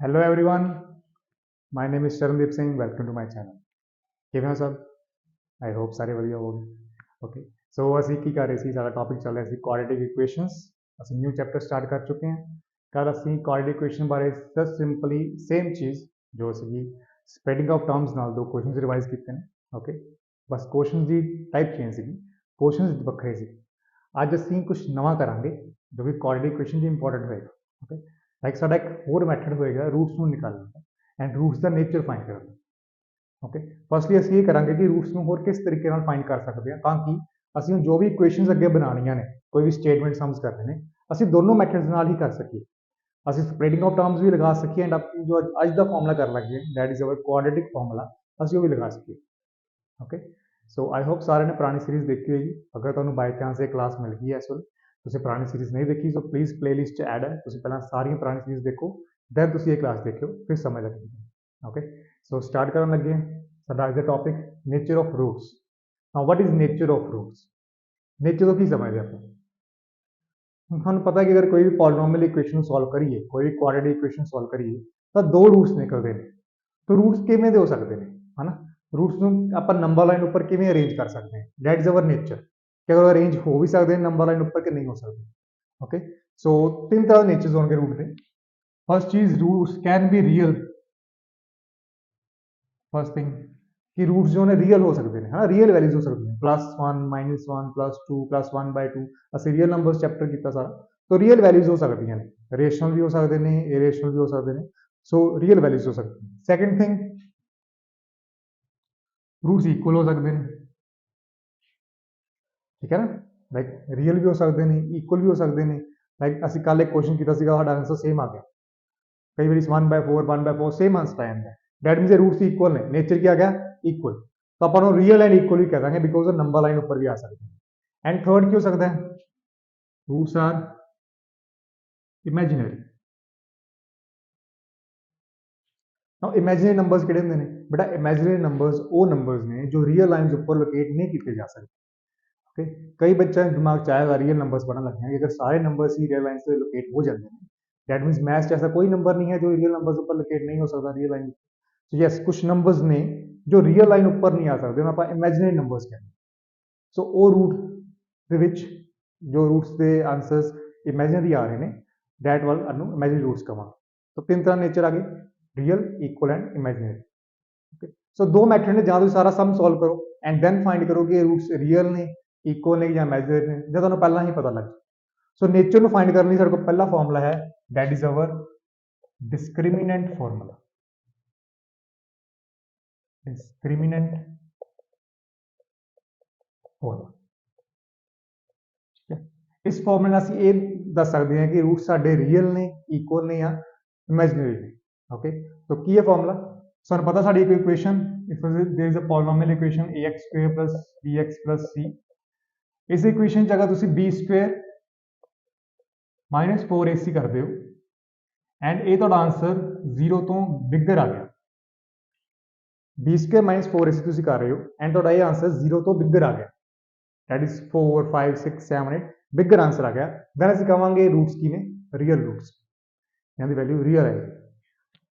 Hello everyone, my name is Sharandeep Singh. Welcome to my channel. ਕਿਵੇਂ ਹੋ ਸਭ? I hope ਸਾਰੇ ਵਧੀਆ ਹੋਵੋਗੇ। ਓਕੇ, ਸੋ ਅਸੀਂ ਕੀ ਕਰ ਰਹੇ ਸੀ? ਸਾਡਾ ਟੌਪਿਕ ਚੱਲ ਰਿਹਾ ਸੀ ਕੁਆਡਰੇਟਿਕ ਇਕੁਏਸ਼ਨਸ। ਅਸੀਂ ਨਿਊ ਚੈਪਟਰ ਸਟਾਰਟ ਕਰ ਚੁੱਕੇ ਹਾਂ। ਕੱਲ ਅਸੀਂ ਕੁਆਡਰੇਟਿਕ ਇਕੁਏਸ਼ਨ ਬਾਰੇ ਜਸਟ ਸਿੰਪਲੀ ਸੇਮ ਚੀਜ਼ ਜੋ ਸੀਗੀ ਸਪਰੈਡਿੰਗ ਆਫ ਟਰਮਸ ਨਾਲ ਦੋ ਕੁਐਸਚਨਸ ਰਿਵਾਈਜ਼ ਕੀਤੇ ਨੇ। ਓਕੇ, ਬਸ ਕੁਐਸਚਨਸ ਦੀ ਟਾਈਪ ਚੇਂਜ ਸੀਗੀ, ਕੁਐਸਚਨਸ ਵੱਖਰੇ ਸੀ। ਅੱਜ ਅਸੀਂ ਕੁਝ ਨਵਾਂ ਕਰਾਂਗੇ ਜੋ ਕਿ ਕੁਆਡਰੇਟਿਕ ਇਕੁਏਸ਼ਨ ਦੀ ਇੰਪੋਰਟੈਂਟ ਹੋਏਗਾ। ਓਕੇ, ਲਾਈਕ ਸਾਡਾ ਇੱਕ ਹੋਰ ਮੈਥਡ ਹੋਏਗਾ ਰੂਟਸ ਨੂੰ ਨਿਕਾਲਣ ਦਾ ਐਂਡ ਰੂਟਸ ਦਾ ਨੇਚਰ ਫਾਈਂਡ ਕਰਨ ਦਾ। ਓਕੇ, ਫਸਟਲੀ ਅਸੀਂ ਇਹ ਕਰਾਂਗੇ ਕਿ ਰੂਟਸ ਨੂੰ ਹੋਰ ਕਿਸ ਤਰੀਕੇ ਨਾਲ ਫਾਈਂਡ ਕਰ ਸਕਦੇ ਹਾਂ ਤਾਂ ਕਿ ਅਸੀਂ ਜੋ ਵੀ ਇਕੁਏਸ਼ਨਸ ਅੱਗੇ ਬਣਾਉਣੀਆਂ ਨੇ, ਕੋਈ ਵੀ ਸਟੇਟਮੈਂਟ ਸਮਸ ਕਰਨੇ ਨੇ, ਅਸੀਂ ਦੋਨੋਂ ਮੈਥਡਸ ਨਾਲ ਹੀ ਕਰ ਸਕੀਏ। ਅਸੀਂ ਸਪਰੈਡਿੰਗ ਆਫ ਟਰਮਸ ਵੀ ਲਗਾ ਸਕੀਏ ਐਂਡ ਆਪਣੀ ਜੋ ਅੱਜ ਦਾ ਫਾਰਮੂਲਾ ਕਰ ਲੱਗੇ ਦੈਟ ਇਜ਼ ਅਵਰ ਕੁਆਡਰੇਟਿਕ ਫਾਰਮੂਲਾ, ਅਸੀਂ ਉਹ ਵੀ ਲਗਾ ਸਕੀਏ। ਓਕੇ, ਸੋ ਆਈ ਹੋਪ ਸਾਰਿਆਂ ਨੇ ਪੁਰਾਣੀ ਸੀਰੀਜ਼ ਦੇਖੀ ਹੋਏਗੀ। ਅਗਰ ਤੁਹਾਨੂੰ ਬਾਈ ਚਾਂਸ ਇਹ ਕਲਾਸ ਮਿਲ ਗਈ ਹੈ ਇਸ ਵੇਲੇ, ਤੁਸੀਂ ਪੁਰਾਣੀ ਸੀਰੀਜ਼ ਨਹੀਂ ਦੇਖੀ ਸੋ ਪਲੀਜ਼ ਪਲੇਲਿਸਟ 'ਚ ਐਡ ਹੈ, ਤੁਸੀਂ ਪਹਿਲਾਂ ਸਾਰੀਆਂ ਪੁਰਾਣੀ ਸੀਰੀਜ਼ ਦੇਖੋ, ਦੈਨ ਤੁਸੀਂ ਇਹ ਕਲਾਸ ਦੇਖਿਓ, ਫਿਰ ਸਮਝ ਲੱਗੇਗੀ। ਓਕੇ, ਸੋ ਸਟਾਰਟ ਕਰਨ ਲੱਗੇ ਹਾਂ। ਸਾਡਾ ਅੱਜ ਦਾ topic nature of roots. Now what is nature of roots? Nature ਤੋਂ ਕੀ ਸਮਝਦੇ ਆਪਾਂ? ਤੁਹਾਨੂੰ ਪਤਾ ਕਿ ਅਗਰ ਕੋਈ ਵੀ ਪੋਲੀਨੋਮੀਅਲ ਇਕੁਏਸ਼ਨ ਨੂੰ ਸੋਲਵ ਕਰੀਏ, ਕੋਈ ਵੀ ਕੁਆਡਰੇਟਿਕ ਇਕੁਏਸ਼ਨ ਸੋਲਵ ਕਰੀਏ ਤਾਂ ਦੋ ਰੂਟਸ ਨਿਕਲਦੇ ਨੇ। ਤਾਂ ਰੂਟਸ ਕਿਵੇਂ ਦੇ ਹੋ ਸਕਦੇ ਨੇ, ਹਨਾ? ਰੂਟਸ ਨੂੰ ਆਪਾਂ ਨੰਬਰ ਲਾਈਨ ਉੱਪਰ ਕਿਵੇਂ ਅਰੇਂਜ ਕਰ ਸਕਦੇ ਹਾਂ, ਦੈਟ ਇਜ਼ ਅਵਰ ਨੇਚਰ। ਕਿ ਅਗਰ ਅਰੇਂਜ ਹੋ ਵੀ ਸਕਦੇ ਨੇ ਨੰਬਰ ਲਾਈਨ ਉੱਪਰ ਕਿ ਨਹੀਂ ਹੋ ਸਕਦੇ। ਓਕੇ, ਸੋ ਤਿੰਨ ਤਰ੍ਹਾਂ ਦੇ ਨੇਚਰਸ ਹੋਣਗੇ ਰੂਟ ਦੇ। ਫਸਟ ਚੀਜ਼, roots can be real. First thing ਕਿ ਰੂਟਸ ਜੋ ਨੇ ਰੀਅਲ ਹੋ ਸਕਦੇ ਨੇ, ਹਾਂ ਰੀਅਲ ਵੈਲਿਊਜ਼ ਹੋ ਸਕਦੇ ਨੇ, +1 -1 +2 +1/2। ਅਸੀਂ ਰੀਅਲ ਨੰਬਰਸ ਚੈਪਟਰ ਕੀਤਾ ਸਾਰਾ, ਤਾਂ ਰੀਅਲ ਵੈਲਿਊਜ਼ ਹੋ ਸਕਦੀਆਂ ਨੇ, ਰੇਸ਼ਨਲ ਵੀ ਹੋ ਸਕਦੇ ਨੇ, ਇਰੇਸ਼ਨਲ ਵੀ ਹੋ ਸਕਦੇ ਨੇ, ਸੋ ਰੀਅਲ ਵੈਲਿਊਜ਼ ਹੋ ਸਕਦੀਆਂ ਨੇ। ਸੈਕੰਡ ਥਿੰਗ, ਰੂਟਸ ਇਕੁਅਲ ਹੋ ਸਕਦੇ ਨੇ, ਠੀਕ ਹੈ ਨਾ? ਲਾਈਕ ਰੀਅਲ ਵੀ ਹੋ ਸਕਦੇ ਨੇ, ਇਕੁਅਲ ਵੀ ਹੋ ਸਕਦੇ ਨੇ। ਲਾਈਕ ਅਸੀਂ ਕੱਲ ਇੱਕ ਕੁਐਸਚਨ ਕੀਤਾ ਸੀਗਾ, ਸਾਡਾ ਆਂਸਰ ਸੇਮ ਆ ਗਿਆ। ਕਈ ਵਾਰੀ 1/4 1/4 ਸੇਮ ਆਂਸਰ ਆ ਜਾਂਦਾ, ਡੈਟ ਮੀਨਸ ਰੂਟਸ ਇਕੁਅਲ ਨੇ, ਨੇਚਰ ਕੀ ਆ ਗਿਆ? ਇਕੁਅਲ। ਤਾਂ ਆਪਾਂ ਨੂੰ ਰੀਅਲ ਐਂਡ ਇਕੁਅਲ ਵੀ ਕਹਿ ਦਾਂਗੇ ਬਿਕੋਜ਼ ਉਹ ਨੰਬਰ ਲਾਈਨ ਉੱਪਰ ਵੀ ਆ ਸਕਦੇ ਨੇ। ਐਂਡ ਥਰਡ ਕੀ ਹੋ ਸਕਦਾ ਹੈ? Roots are imaginary. Now imaginary numbers ਕਿਹੜੇ ਹੁੰਦੇ ਨੇ ਬੇਟਾ? ਇਮੈਜਿਨਰੀ ਨੰਬਰਸ ਉਹ ਨੰਬਰਸ ਨੇ ਜੋ ਰੀਅਲ ਲਾਈਨਸ ਉੱਪਰ ਲੋਕੇਟ ਨਹੀਂ ਕੀਤੇ ਜਾ ਸਕਦੇ। ਓਕੇ, ਕਈ ਬੱਚਿਆਂ ਦੇ ਦਿਮਾਗ 'ਚ ਆਏਗਾ ਰੀਅਲ ਨੰਬਰਸ ਪੜ੍ਹਨ ਲੱਗੇ ਕਿ ਅਗਰ ਸਾਰੇ ਨੰਬਰਸ ਹੀ ਰੀਅਲ ਲਾਈਨਸ 'ਤੇ ਲੋਕੇਟ ਹੋ ਜਾਂਦੇ ਨੇ, ਦੈਟ ਮੀਨਸ ਮੈਥ 'ਚ ਐਸਾ ਕੋਈ ਨੰਬਰ ਨਹੀਂ ਹੈ ਜੋ ਰੀਅਲ ਨੰਬਰਸ ਉੱਪਰ ਲੋਕੇਟ ਨਹੀਂ ਹੋ ਸਕਦਾ ਰੀਅਲ ਲਾਈਨ। ਸੋ ਯੈਸ, ਕੁਝ ਨੰਬਰਸ ਨੇ ਜੋ ਰੀਅਲ ਲਾਈਨ ਉੱਪਰ ਨਹੀਂ ਆ ਸਕਦੇ, ਉਹਨਾਂ ਆਪਾਂ ਇਮੈਜਿਨਰੀ ਨੰਬਰਸ ਕਹਿੰਦੇ। ਸੋ ਉਹ ਰੂਟ ਦੇ ਵਿੱਚ ਜੋ ਰੂਟਸ ਦੇ ਆਂਸਰਸ ਇਮੈਜਿਨਰੀ ਆ ਰਹੇ ਨੇ, ਦੈਟ ਵਾਲ ਨੂੰ ਇਮੈਜਿਨਰੀ ਰੂਟਸ ਕਵਾਂਗੇ। ਸੋ ਤਿੰਨ ਤਰ੍ਹਾਂ ਨੇਚਰ ਆ ਗਏ, real, equal and imaginary. Okay, ਸੋ ਦੋ ਮੈਥਡ ਨੇ, ਜਾਂ ਤੁਸੀਂ ਸਾਰਾ ਸਮ ਸੋਲਵ ਕਰੋ ਐਂਡ ਦੈਨ ਫਾਈਂਡ ਕਰੋ ਕਿ ਇਹ ਰੂਟਸ ਰੀਅਲ ਨੇ, ਇਕੁਅਲ ਨੇ ਜਾਂ ਇਮੈਜਿਨਰੀ ਨੇ, ਜਾਂ ਤੁਹਾਨੂੰ ਪਹਿਲਾਂ ਹੀ ਪਤਾ ਲੱਗ ਜਾਏ। ਸੋ ਨੇਚਰ ਨੂੰ ਫਾਈਂਡ ਕਰਨ ਲਈ ਸਾਡੇ ਕੋਲ ਪਹਿਲਾ ਫਾਰਮੂਲਾ ਹੈ, that is our discriminant formula. Discriminant formula, ਠੀਕ ਹੈ। ਇਸ ਫਾਰਮੂਲੇ ਨਾਲ ਅਸੀਂ ਇਹ ਦੱਸ ਸਕਦੇ ਹਾਂ ਕਿ ਰੂਟ ਸਾਡੇ ਰੀਅਲ ਨੇ, ਇਕੁਅਲ ਨੇ ਜਾਂ ਇਮੈਜਿਨਰੀ ਨੇ। ਓਕੇ, ਸੋ ਕੀ ਹੈ ਫਾਰਮੂਲਾ? ਸਾਨੂੰ ਪਤਾ ਸਾਡੀ ਇੱਕ equation, if there is a polynomial equation ax² + bx + c। ਇਸ ਇਕੁਏਸ਼ਨ 'ਚ ਅਗਰ ਤੁਸੀਂ b² - 4ac ਕਰਦੇ ਹੋ ਐਂਡ ਇਹ ਤੁਹਾਡਾ ਆਂਸਰ 0 ਤੋਂ ਬਿਗਰ ਆ ਗਿਆ, b² - 4ac ਤੁਸੀਂ ਕਰ ਰਹੇ ਹੋ ਐਂਡ ਤੁਹਾਡਾ ਇਹ ਆਂਸਰ 0 ਤੋਂ ਬਿਗਰ ਆ ਗਿਆ, that is 4 5 6 7 8 ਬਿਗਰ ਆਂਸਰ ਆ ਗਿਆ। then ਅਸੀਂ ਕਹਾਂਗੇ ਰੂਟਸ ਕੀ ਨੇ? ਰੀਅਲ ਰੂਟਸ, ਇਹਨਾਂ ਦੀ ਵੈਲਿਊ ਰੀਅਲ ਹੈ।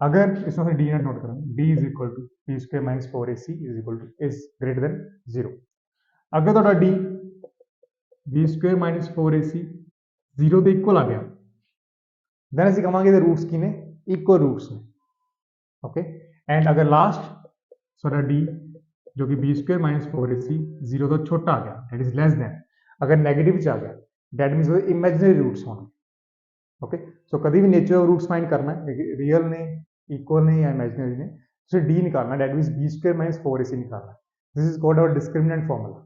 अगर इसमें से डी नोट करें, d is equal to b² - 4ac is equal to is greater than 0। अगर ਤੁਹਾਡਾ d b² - 4ac 0 ਦੇ ਇਕੁਅਲ ਆ ਗਿਆ, then ਅਸੀਂ ਕਹਾਂਗੇ ਇਹਦੇ ਰੂਟਸ ਕੀ ਨੇ? ਇਕੁਅਲ ਰੂਟਸ ਨੇ। ਓਕੇ, ਐਂਡ ਅਗਰ ਲਾਸਟ ਤੁਹਾਡਾ d ਜੋ ਕਿ b² - 4ac 0 ਤੋਂ ਛੋਟਾ ਆ ਗਿਆ, that is less than, अगर नेगेटिव ਚ ਆ ਗਿਆ, that means वो imaginary roots होंगे। ओके, सो कभी भी नेचर ऑफ रूट्स फाइंड करना है, रियल ने, इक्वल ने या इमेजिनरी ने, तो डी निकालना, डेट मीन्स b² - 4ac निकालना। This is called our discriminant formula.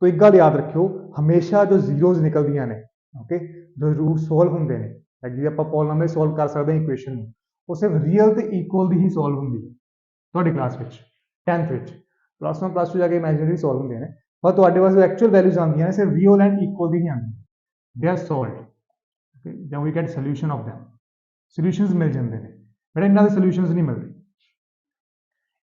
तो एक गल याद रखियो, हमेशा जो जीरोज निकलदियां ने, ओके, जो रूट सोल्व होंगे ने, लाइक जी आप पॉलीनोमियल सोल्व कर सकते हैं इक्वेशन, वो सिर्फ रियल ते इक्वल दी ही सोल्व होंगी ਤੁਹਾਡੀ ਕਲਾਸ ਵਿੱਚ 10th ਵਿੱਚ। +1 +2 ਜਾ ਕੇ ਇਮੈਜਿਨਰੀ ਸੋਲਵ ਹੁੰਦੇ ਨੇ, ਪਰ ਤੁਹਾਡੇ ਵਾਸਤੇ ਐਕਚੁਅਲ ਵੈਲਿਊਜ਼ ਆਉਂਦੀਆਂ ਨੇ ਸਿਰਫ ਰੀਅਲ ਐਂਡ ਇਕੁਅਲ ਦੀ ਹੀ ਆਉਂਦੀਆਂ, ਦੇ ਆਰ ਸੋਲਵਡ। ਓਕੇ, ਜਾਂ we get solution of them, solutions ਮਿਲ ਜਾਂਦੇ ਨੇ, ਬਟ ਇਹਨਾਂ ਦੇ ਸੋਲੂਸ਼ਨਸ ਨਹੀਂ ਮਿਲਦੇ,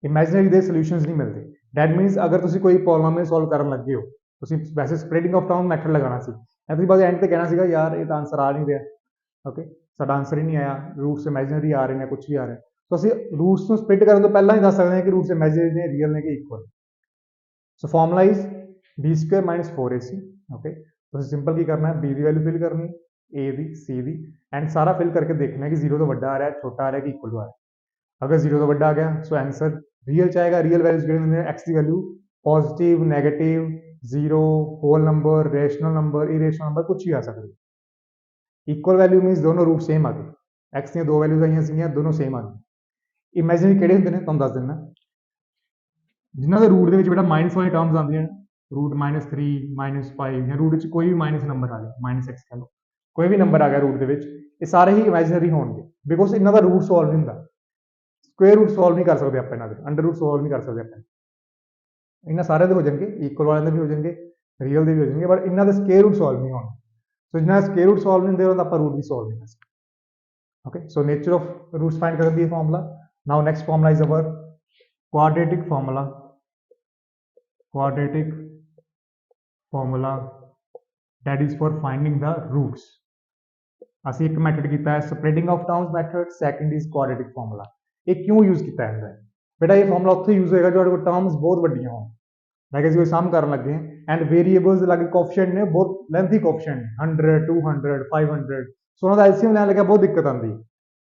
ਇਮੈਜਿਨਰੀ ਦੇ ਸੋਲੂਸ਼ਨਸ ਨਹੀਂ ਮਿਲਦੇ। ਦੈਟ ਮੀਨਸ ਅਗਰ ਤੁਸੀਂ ਕੋਈ ਪੋਲੀਨੋਮੀਅਲ ਸੋਲਵ ਕਰਨ ਲੱਗੇ ਹੋ, ਤੁਸੀਂ ਵੈਸੇ ਸਪਰੈਡਿੰਗ ਆਫ ਟਰਮ ਮੈਥਡ ਲਗਾਉਣਾ ਸੀ, ਤੁਸੀਂ ਬਸ ਐਂਡ ਤੇ ਕਹਿਣਾ ਸੀਗਾ ਯਾਰ ਇਹ ਤਾਂ ਆਂਸਰ ਆ ਨਹੀਂ ਰਿਹਾ, ओके साडा आंसर ही नहीं आया, रूट्स इमेजिनरी आ रहे हैं, कुछ भी आ रहा है, तो ਅਸੀਂ रूट्स ਨੂੰ ਸਪਲਿਟ ਕਰਨ ਤੋਂ ਪਹਿਲਾਂ ਹੀ ਦੱਸ ਸਕਦੇ ਹਾਂ ਕਿ रूट्स इमेजिनरी ਨੇ, ਰੀਅਲ ਨੇ ਕਿ equal. So formula is b square minus 4ac। Okay ਤੁਸੀਂ ਸਿੰਪਲ ਕੀ ਕਰਨਾ ਹੈ, b ਦੀ ਵੈਲਿਊ ਫਿਲ ਕਰਨੀ, a the, c the, and ਸਾਰਾ ਫਿਲ ਕਰਕੇ ਦੇਖਣਾ ਹੈ कि 0 ਤੋਂ ਵੱਡਾ ਆ ਰਿਹਾ, ਛੋਟਾ ਆ ਰਿਹਾ ਕਿ ਇਕੁਅਲ ਆ ਰਿਹਾ। अगर 0 तो बड़ा आ गया सो आंसर रियल चाहेगा, रियल वैल्यूज गिवन एक्स की value positive, negative, 0, whole number, rational number, irrational number, कुछ भी आ सकता है। इक्वल वैल्यू मीनस दोनों रूट सेम आ गए, एक्स दी दो वैल्यूज आई सी दोनों सेम आ गई। इमेजिनरी किहड़े हुंदे ने तुहानूं दस दिना, जिन्हां दे रूट दे विच बेटा माइनस वाली टर्म्स आउंदियां ने, रूट -3 -5 या रूट विच कोई भी माइनस नंबर आ गया, -x कह लो, कोई भी नंबर आ गया रूट दे विच, ये सारे ही इमेजिनरी होणगे बिकॉज इन्हां दा रूट सॉल्व नहीं हुंदा। स्क्वेयर रूट सॉल्व नहीं कर सकते आप इन्होंने, अंडर रूट सॉल्व नहीं कर सकते आप इन्हें सारे हो जाएंगे, इक्वल वाले भी हो जाएंगे, रियल के भी हो जाएंगे, बट इन्हों के स्केयर रूट सॉल्व नहीं होने। सो जिन्हें स्केयर रूट सॉल्व नहीं होंगे आप रूट भी सॉल्व नहीं कर सकते। Okay so nature of roots find करने की formula. Now next formula is our quadratic formula. Quadratic formula that is for finding the roots. असी एक मैथड किया है spreading of terms method, second is quadratic formula. ये क्यों use किया है बेटा, ये फॉर्मूला उत्थे यूज होएगा जो टर्म्स बहुत वड्डियां हों, लाइक असीं कोई सम करन लगे एंड वेरीएबल्स लगे कोएफिशिएंट ने बहुत लेंथी कोएफिशिएंट 100 200 500, सो उन्हां दा एलसीएम लैन लगे बहुत दिक्कत आती है।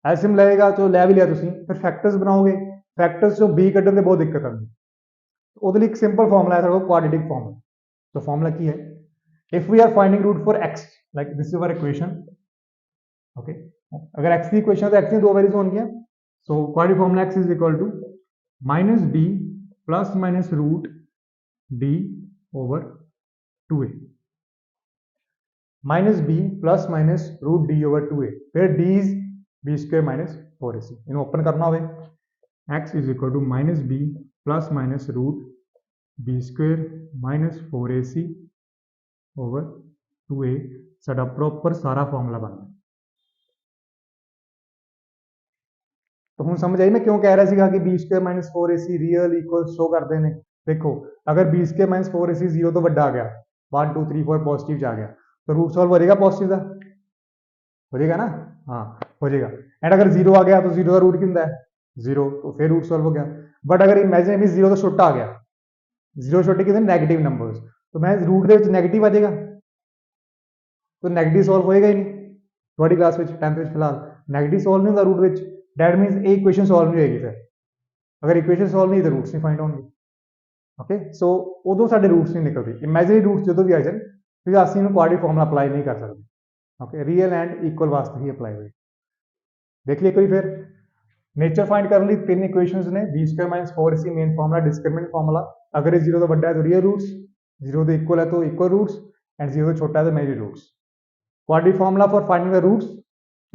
एलसीएम लेगा तो लै भी लिया तुसीं, फिर फैक्टर्स बनाओगे, फैक्टर्स चों बी कड्ढण ते बहुत दिक्कत आती है। ਉਹਦੇ ਲਈ ਇੱਕ ਸਿੰਪਲ ਫਾਰਮੂਲਾ ਹੈ ਸਾਡੇ ਕੋਲ ਕੁਆਡ੍ਰੇਟਿਕ ਫਾਰਮੂਲਾ। ਸੋ ਫਾਰਮੂਲਾ ਕੀ ਹੈ, if we are finding root for x, like this is our equation. Okay अगर x की इक्वेशन है तो x की दो वैल्यूज होंगी, so quadratic formula x is equal to minus b plus minus root d over 2a, minus b plus minus root d over 2a, फिर d is b square minus 4ac। इन्हें open करना हो, x is equal to minus b plus minus root b square minus 4ac over 2a, साडा proper सारा formula बनना। तो हम समझ आई मैं क्यों कह रहा था कि b square minus 4ac real equal show करते हैं। देखो अगर बी स्क्वायर माइनस 4ac 0 तो बड़ा आ गया, 1 2 3 4 पॉजिटिव जा गया, तो रूट सॉल्व हो जाएगा पॉजिटिव का, हो जाएगा ना, हाँ हो जाएगा। एंड अगर 0 आ गया तो 0 का रूट कितना है 0, तो फिर रूट सॉल्व हो गया। बट अगर इमेजिन 0 तो छोटा आ गया, 0 छोटे कितने नेगेटिव नंबर्स, तो मैं रूट के नेगेटिव आ जाएगा, तो नेगेटिव सॉल्व होएगा ही नहीं। थोड़ी क्लास में 10th फिलहाल नेगेटिव सॉल्व नहीं होता रूट में, दैट मीनस ए इक्वेशन सॉल्व नहीं होगी। फिर अगर इक्वेशन सॉल्व नहीं तो रूट्स नहीं फाइंड होंगे। ओके सो उदों साडे रूट्स नहीं निकलते, इमेजिनरी रूट्स जो भी आ जाए फिर असं क्वाड्रेटिक फॉर्मूला अप्लाई नहीं कर सकते। ओके रियल एंड इक्वल वास्ते ही अप्लाई होए। देख लिया कोई फिर नेचर फाइंड करने लिए तीन इक्वेशंस ने, b square minus 4ac main formula, discriminant formula, अगर ये 0 तो बड़ा है तो रियल रूट्स, 0 तो इक्वल है तो इक्वल रूट्स, एंड 0 तो छोटा है तो imaginary roots. Quadratic formula for finding the roots,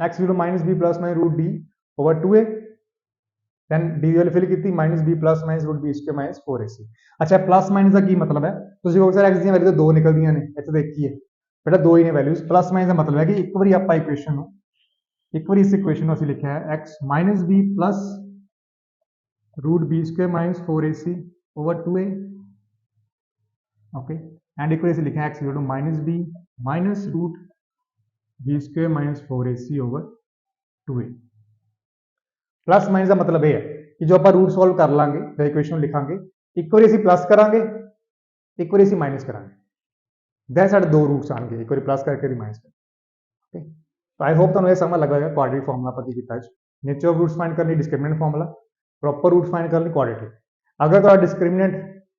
x equal to minus b plus minus root d over 2a, then d वाली फिल की minus b plus minus root b square minus 4ac। अच्छा plus minus का की मतलब है, ਤੁਸੀਂ ਕਹੋਗੇ sir x ਦੀਆਂ ਵੈਲਿਊ ਤਾਂ 2 ਨਿਕਲਦੀਆਂ ਨੇ, ਇੱਥੇ ਤਾਂ ਇੱਕ ਹੀ ਹੈ ਬੇਟਾ, ਦੋ ਹੀ ਨੇ ਵੈਲਿਊਜ਼। ਪਲੱਸ ਮਾਈਨਸ ਦਾ ਮਤਲਬ ਹੈ ਕਿ ਇੱਕ ਵਾਰੀ ਆਪਾਂ ਇਕੁਏਸ਼ਨ ਨੂੰ, ਇੱਕ ਵਾਰੀ ਇਸ ਇਕੁਏਸ਼ਨ ਨੂੰ ਅਸੀਂ ਲਿਖਿਆ ਹੈ x minus b plus root b square minus 4ac over 2a, okay, and एक बार लिखा है x equal to minus b minus root b square minus 4ac over 2a। Plus minus का मतलब यह है कि जो आप रूट सॉल्व कर लांगे, जो इक्वेशन लिखांगे, एक बार असीं प्लस करांगे, एक बार असीं माइनस करांगे, दैन साडे दो रूट्स आएंगे, एक बार प्लस करके माइनस कर। ओके तो आई होप तुहानूं यह समझ लगा होगा क्वाड्रेटिक फॉर्मूला आपां की कीता। नेचर ऑफ रूट्स फाइंड करनी discriminant formula, proper roots find करनी क्वाड्रेटिक। अगर तुहाडा डिस्क्रिमिनेंट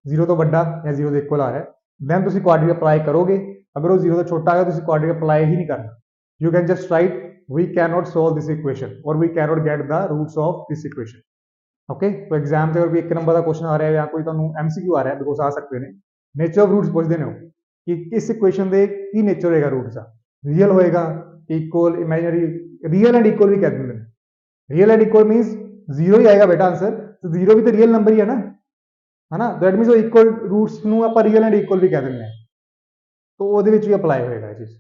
0 तो बड़ा या 0 के इक्वल आ रहा है, दैन तुसीं क्वाड्रेटिक अप्लाई करोगे। अगर वो 0 तो छोटा आ गया, तुसीं क्वाड्रेटिक अप्लाई ही नहीं करना। You can just write we can not solve this equation और we can not get the roots of this equation. Okay तो एग्जाम से अगर कोई एक नंबर का क्वेश्चन आ रहा है या कोई तुहानूं MCQ आ रहा है, बिकॉज आ सकते हैं, नेचर ऑफ रूट्स पूछते हैं कि इस इक्वेशन के की नेचर होएगा रूट्स का, रियल होएगा, equal, imaginary, real and equal भी कह देंगे। रियल एंड इक्वल मीन्स 0 ही आएगा बेटा आंसर, तो 0 भी तो रियल नंबर ही है ना, दैट मीन्स इक्वल रूट्स नूं आपां रियल एंड इक्वल भी कह देंगे हैं, तो वो भी अप्लाई होएगा चीज़।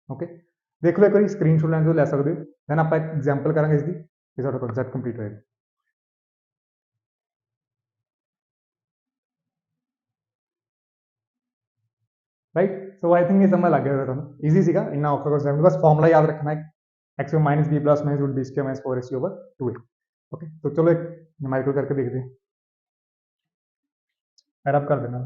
ओके देख लो एक बार स्क्रीनशॉट लैन लै सकते हो, दैन आप एग्जाम्पल करांगे इसकी, फिर साडा कॉन्सैप्ट कंप्लीट होएगा। राइट सो आई थिंक ये समझ लग गया तुहानूं, ईजी सीगा, इन्ना औखा कॉन्सैप्ट, बस फॉर्मूला याद रखना है, x minus b plus minus root b square minus 4ac over 2a। Okay, तो चलो एक न्यूमेरिकल करके देखते हैं। ऐड अप कर देना।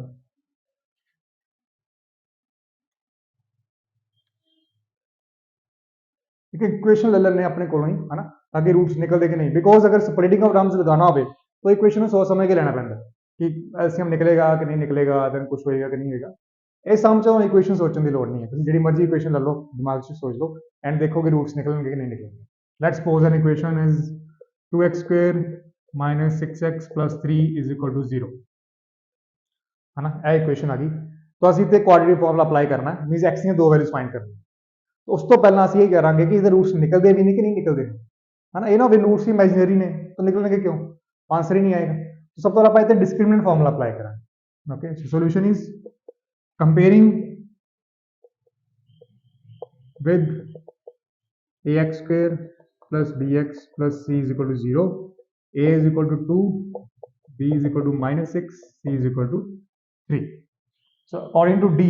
एक इक्वेशन ले लेने अपने को ही है ना, ताकि रूट्स निकलते कि नहीं, बिकॉज अगर स्प्लिटिंग ऑफ टर्म्स लगाना हो तो इक्वेशन सोच समझ के लेना पैंदा कि एलसीएम निकलेगा कि नहीं निकलेगा, देन कुछ होएगा कि नहीं होएगा। ਇਹ ਸਮਝ ਚੋਂ ਇਕੁਏਸ਼ਨ ਸੋਚਣ ਦੀ ਲੋੜ ਨਹੀਂ ਹੈ, ਤੁਸੀਂ ਜਿਹੜੀ ਮਰਜ਼ੀ ਇਕੁਏਸ਼ਨ ਲੈ ਲਓ, ਦਿਮਾਗ 'ਚ ਸੋਚ ਲਓ ਐਂਡ ਦੇਖੋਗੇ ਰੂਟਸ ਨਿਕਲਣਗੇ ਕਿ ਨਹੀਂ ਨਿਕਲਣਗੇ। Let's suppose an equation is 2x square minus 6x plus 3 is equal to 0 है ना, ਇਹ ਇਕੁਏਸ਼ਨ ਆ ਗਈ। तो ਅਸੀਂ ਤੇ ਕੁਆਡਰੇਟਿਕ ਫਾਰਮੂਲਾ ਅਪਲਾਈ ਕਰਨਾ ਹੈ, ਮੀਨਸ x ਦੀਆਂ ਦੋ ਵੈਲਿਊਜ਼ ਫਾਈਂਡ ਕਰਨੀ। तो उस तो पहला ਅਸੀਂ ਇਹ ਕਰਾਂਗੇ ਕਿ ਇਹਦੇ ਰੂਟਸ ਨਿਕਲਦੇ ਵੀ ਨਹੀਂ ਕਿ ਨਹੀਂ ਨਿਕਲਦੇ है ना, ਇਹ ਨਾ ਵੀ ਰੂਟਸ ਇਮੇਜਿਨਰੀ ਨੇ ਤਾਂ ਨਿਕਲਣਗੇ ਕਿਉਂ, ਆਨਸਰ ਹੀ ਨਹੀਂ ਆਏਗਾ। तो सब तो पहले ਆਪਾਂ ਇੱਥੇ ਡਿਸਕ੍ਰਿਮੀਨੈਂਟ ਫਾਰਮੂਲਾ ਅਪਲਾਈ ਕਰਾਂਗੇ। Okay, so solution is comparing with ax square plus bx plus c is equal to 0, a is equal to 2, b is equal to minus 6, c is equal to 3. So according to D,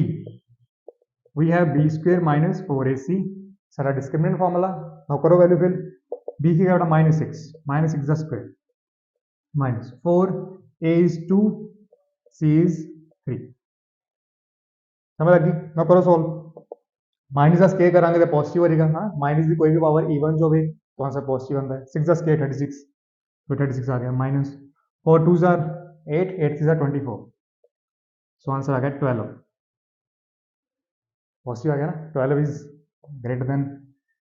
we have b square minus 4ac, सारा discriminant formula। now करो value fill, b की क्या minus 6, minus 6 the square minus 4, a is 2, c is 3। समझ लगी? ना करो solve, minus का square करांगे तो पॉजिटिव हो जाएगा। हाँ, माइनस की कोई भी पावर इवन जो भी तो आंसर पॉजिटिव आता है। 6 का स्केयर 36, तो 36 आ गया माइनस 4 2 जार 8, 8 3 जार 24, सो आंसर आ गया 12। पॉजिटिव आ गया ना, 12 इज ग्रेटर देन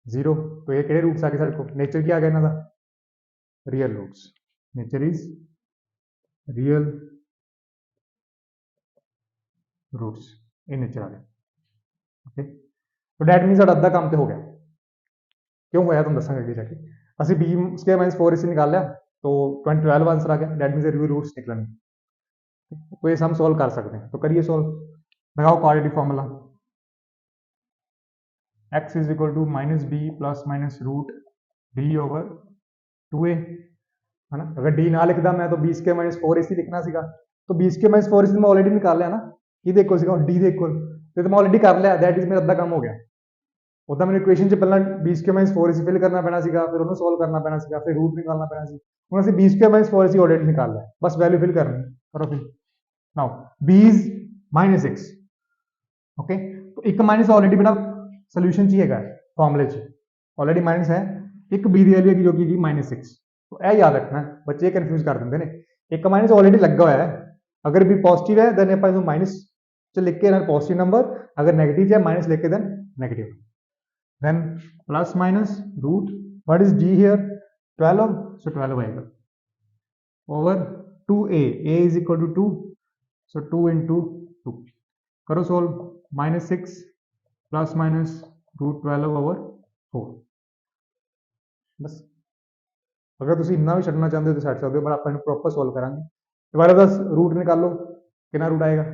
0। तो ये किहड़े रूट्स आ गए सारे को, नेचर क्या आ गया इन्हां दा, real roots. Nature is real roots, ये नेचर आ गया। ओके, तो डैट मीन साडा अद्धा काम तो हो गया। क्यों होया तुहानूं दस्सांगे अगे जाके। ਅਸੀਂ b स्क्वायर माइनस 4ac निकाल लिया तो 12 आंसर आ गया, डैट मीन रियल रूट्स निकलेंगे। तो ये हम सॉल्व कर सकते हैं, तो करिए सॉल्व। लगाओ quadratic formula, x is equal to minus b plus minus root b over 2a है ना। अगर d ना लिखता मैं तो b स्क्वायर माइनस 4ac लिखना सीगा, तो b स्क्वायर माइनस 4ac मैं ऑलरेडी निकाल लिया ना, किहदे इक्वल सीगा d दे इक्वल, तो मैं ऑलरेडी कर लिया, दैट इज मेरा अद्धा काम हो गया। उदा मैंने इक्वेशन च पहला b square minus 4ac fill करना पैना सीगा, फिर उन्हें सॉल्व करना पैना सीगा, फिर रूट निकालना पैना सी। हुण असीं b square minus 4ac already निकाल लिया, बस वैल्यू फिल करनी, करो fill. Now b is minus 6। Okay, तो एक माइनस ऑलरेडी बेटा सोल्यूशन च ही है, फॉर्मूले च ऑलरेडी माइनस है, एक b की वैल्यू जो कि माइनस 6। तो यह याद रखना, बच्चे कन्फ्यूज कर देंगे ने, एक माइनस ऑलरेडी लगा हुआ है, अगर b पॉजिटिव है देन आप माइनस च लिख के पॉजिटिव नंबर, अगर नेगेटिव है माइनस लिख के then negative, then plus minus root, what is d here, 12, so 12 आएगा over 2a, a is equal to 2, so 2 into 2, करो solve, minus 6 plus minus root 12 over 4। बस अगर तुम इन्ना भी छड्डना चाहते हो तो छड्ड सकते हो, पर आप प्रॉपर सॉल्व करांगे। 12 का रूट निकाल लो, कितना रूट आएगा,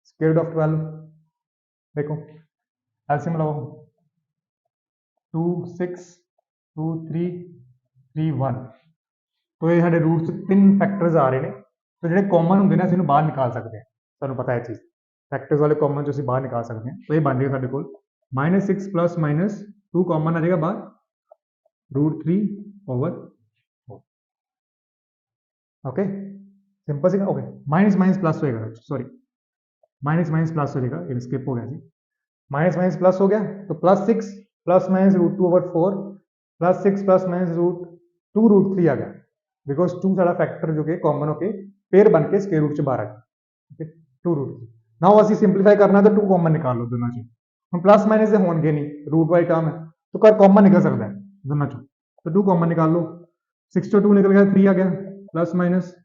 स्क्वायर रूट ऑफ 12, देखो एलसीएम लगाओ, 2 6 2 3 3 1, तो ये साढ़े रूट्स 3 फैक्टर्स आ रहे हैं, तो जो कॉमन होंगे ना असं बाहर निकाल सकते हैं, सू पता है चीज़ फैक्टर्स वाले कॉमन जो असं बाहर निकाल सकते हैं। तो ये बन जाएगा साढ़े को माइनस 6 प्लस माइनस 2 कॉमन आ जाएगा बाहर, रूट 3 ओवर 4। ओके, सिंपल सी, ओके माइनस माइनस प्लस होएगा, सॉरी माइनस माइनस प्लस हो जाएगा, ये स्किप हो गया जी, माइनस माइनस प्लस हो गया, तो plus 6 plus minus root 2 over 4 plus 6 plus minus root 2 root 3 आ गया, बिकॉज 2 सारा फैक्टर जो कि कॉमन होके पेयर बन के स्क्वायर रूट च बाहर आ गया। 2 रूट 3, नाउ असं सिंपलीफाई करना तो 2 कॉमन निकाल लो दोनों चो, हम प्लस माइनस से होंगे नहीं, रूट वाली टर्म है तो कर कॉमन निकल सकता है दोनों चो, तो 2 कॉमन निकाल लो, 6 तो 2 निकल गया, 3 आ गया, plus minus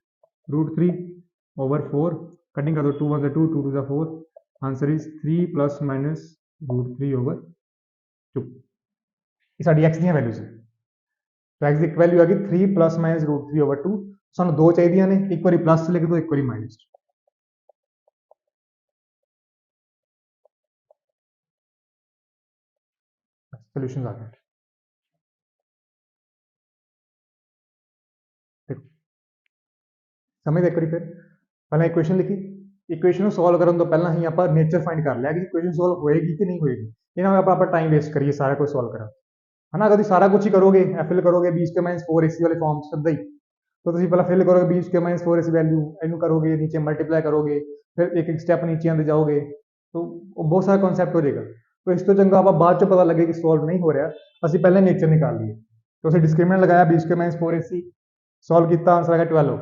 root 3 over 4, cutting कर दो, 2 1 2 2 2 4, answer is 3 plus minus root 3 over 2। ये साड़ी एक्स दी वैल्यूज है, तो एक्स की वैल्यू आ गई 3 प्लस माइनस रूट 3 ओवर 2, सानू दो चाहिए ने, एक बार प्लस लिख दो, एक बार माइनस। सोल्यूशन आ गया, देखो समझ एक बार फिर पहले इक्वेशन लिखी, इक्वेशन सॉल्व करने तो पहला ही आप नेचर फाइंड कर लिया कि इक्वेशन सॉल्व होएगी कि नहीं होएगी, इन्होंने आप टाइम वेस्ट करिए सारा कुछ सॉल्व करा। है ना। अगर सारा कुछ ही करोगे फिल करोगे बी स्क्वायर माइनस 4ac वाले फॉर्म सीधा ही, तो पहले फिल करोगे B square minus 4ac value इनू करोगे, नीचे मल्टीप्लाई करोगे, फिर एक एक स्टैप नीचे आते जाओगे, तो बहुत सारा कॉन्सैप्ट हो जाएगा। तो इस तो चंगा आप बाद चो पता लगे कि सॉल्व नहीं हो रहा, असं पहले नेचर निकाल लिए। तो असं डिस्क्रिमिनेंट लगाया b square minus 4ac, solve किया, आंसर आ गया 12,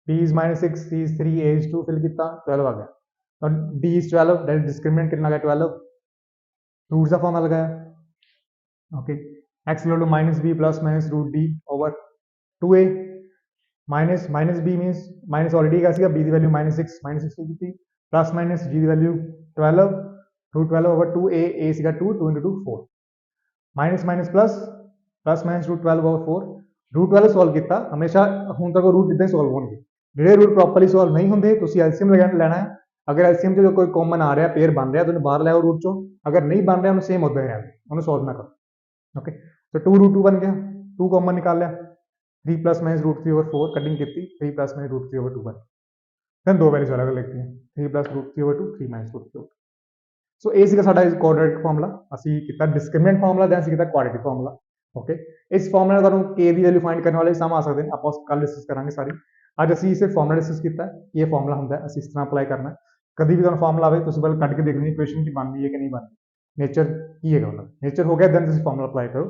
b is minus 6, c is 3, a is 2, फिल किया 12 आ गया, और d is 12, that is discriminant कितना आ गया 12, रूट्स का फॉर्मूला लगाया, okay, x equal to minus b plus minus root d over 2a, minus minus b means minus already क्या सीगा, b की वैल्यू माइनस 6 की थी, प्लस माइनस g की वैल्यू 12 रूट 12 ओवर 2a, a सीगा 2 2 into 2 4, minus minus plus, plus minus root 12 over 4, root 12 solve किया, हमेशा ਹੁਣ तक रूट इदा ही सॉल्व होंगे, ਜਿਹੜੇ रूट प्रॉपरली सॉल्व नहीं होंगे ਤੁਸੀਂ एलसीएम ਲੈਣਾ है, अगर एलसीएम जो कोई कॉमन आ रहा पेयर बन रहा तो बाहर लाओ रूट चो, अगर नहीं बन रहा उन्हें सेम होता है उन्हें सॉल्व ना करो, ओके। तो 2 रूट 2 बन गया, 2 कॉमन निकाल लिया, 3 plus minus root 3 over 4 cutting की, 3 प्लस माइनस रूट 3 ओवर 2 बन, फिर दो वैल्यूज अलग लिखती हैं, 3 plus root 3 over 2, 3 minus root 3 over. So ये सीगा साडा क्वाड्रेटिक फार्मूला, ਅਸੀਂ ਕੀਤਾ डिस्क्रिमिनेंट फार्मूला, दैन ਅਸੀਂ ਕੀਤਾ क्वाड्रेटिक फार्मूला, ओके। इस फार्मूले में ਤੁਹਾਨੂੰ k ਦੀ वैल्यू फाइंड करने वाले सम आ सकते हैं, ਆਪਾਂ कल डिस्कस करांगे सारी, ਅੱਜ ਅਸੀਂ इसे फार्मूला डिस्कस किया, ये फार्मूला ਹੁੰਦਾ है, ਅਸੀਂ इस तरह अप्लाई करना है, कभी भी ਤੁਹਾਨੂੰ फार्मूला आवे ਤੁਸੀਂ ਪਹਿਲਾਂ ਕੱਢ ਕੇ देख लो इक्वेशन की बनती है कि नहीं बनती, नेचर की है मतलब, नेचर हो गया दैन ਤੁਸੀਂ फार्मूला अप्लाई करो,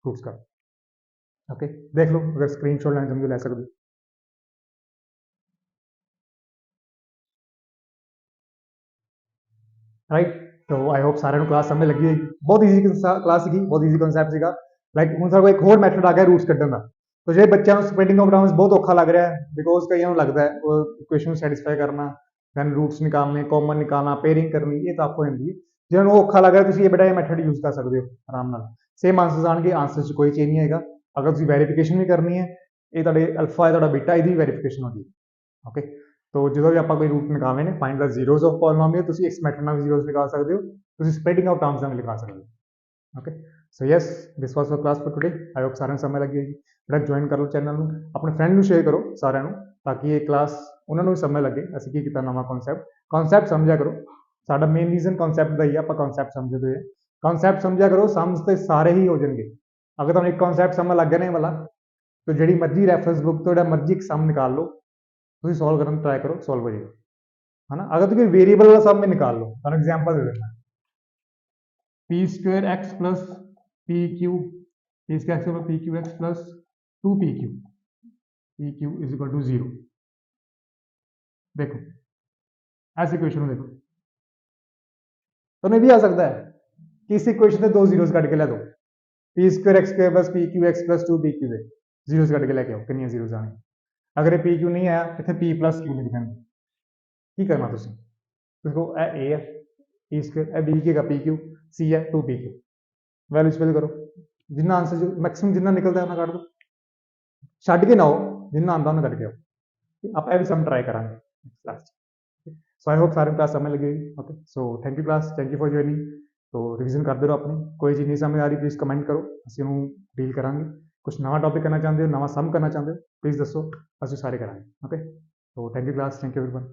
प्रूफ करो, ओके। देख लो अगर स्क्रीनशॉट लेना चाहते हो ले सकते हो, राइट। तो आई होप सारे क्लास समझ लगी होगी, बहुत ईजी क्लास सी, बहुत ईजी कॉन्सैप्ट सीगा, लाइक हूँ सारे एक होर मैथड आ गया रूट्स कड्ढन का, तो जो बच्चों को स्प्लिटिंग ऑफ टर्म्स बहुत औखा लग रहा है, बिकॉज कई लगता है इक्वेशन सैटिस्फाई करना, दैन रूट्स निकालने, कॉमन निकालना, पेयरिंग करनी, ये टफ हो जाती है, जिन्होंने औखा लग रहा है ये बेटा ये मैथड यूज कर सकते हो आराम नाल, सेम आंसर्स आएंगे, आंसर कोई चेंज नहीं है, अगर तुम वेरीफिकेशन भी करनी है, ये अल्फा है बीटा, ये वेरीफिकेशन होगी, ओके। तो जो भी आप कोई रूट निकालने ने, find the zeros of polynomial, तुम इस मैथड में जीरोस निकाल सकते हो, तुम स्प्लिटिंग ऑफ टर्म्स में निकाल सकते हो, okay. So yes, this was the class for today, I hope सारे समय लगी होगी, बेटा ज्वाइन कर लो चैनल में, अपने फ्रेंड में शेयर करो सारे, ताकि ये क्लास उन्होंने भी समय लगे, असं की किया नवा कॉन्सैप्ट समझा करो, साडा मेन रीजन कॉन्सैप्ट का ही है, आप कॉन्सैप्ट समझते हैं, कॉन्सैप्ट समझा करो, समझ तो सारे ही हो जाएंगे, अगर तुम एक कॉन्सैप्ट समझ लग गया नहीं वाला, तो जी मर्जी रैफरेंस बुक तो मर्जी एक सम निकाल लो, तुम सॉल्व करने ट्राई करो, सॉल्व हो जाएगा, है ना। अगर तुम वेरिएबल वाला सम में निकाल लो, तो एग्जांपल दे देना, p square x plus p q, p square x p q x plus 2 p q is equal to 0, देखो ऐसी इक्वेशन देखो, तो नहीं भी आ सकता है कि इस इक्वेशन से 2 जीरोस कट के ला दो, P square x plus p q x plus 2 p Q से जीरोस कट के लेके आओ, कितनी जीरोस आने, अगर ये पी क्यू नहीं आया, इतने पी प्लस क्यू लिख देंगे, की करना तुम, देखो ए है पी स्क्वायर, बी के का पी क्यू, सी है 2 पी क्यू, वैल्यूज फिल करो, जिन्ना आंसर जो मैक्सिमम जिन्ना निकलता है उन्हें कट दो, छड्ड के ना हो, जिन्ना आता उन्हें कट के आओ, आप भी सम ट्राई करांगे लास्ट। सो आई होप सारे क्लास समझ लगी, okay. So thank you class, thank you for joining, तो रिविजन करते रहो अपनी, कोई चीज़ नहीं समझ आ रही प्लीज़ कमेंट करो, असं उन्होंने डील करांगे, कुछ नवा टॉपिक करना चाहते हो, नवा सम करना चाहते हो, प्लीज़ दसो, असं सारे करांगे, ओके। तो thank you class, thank you everyone.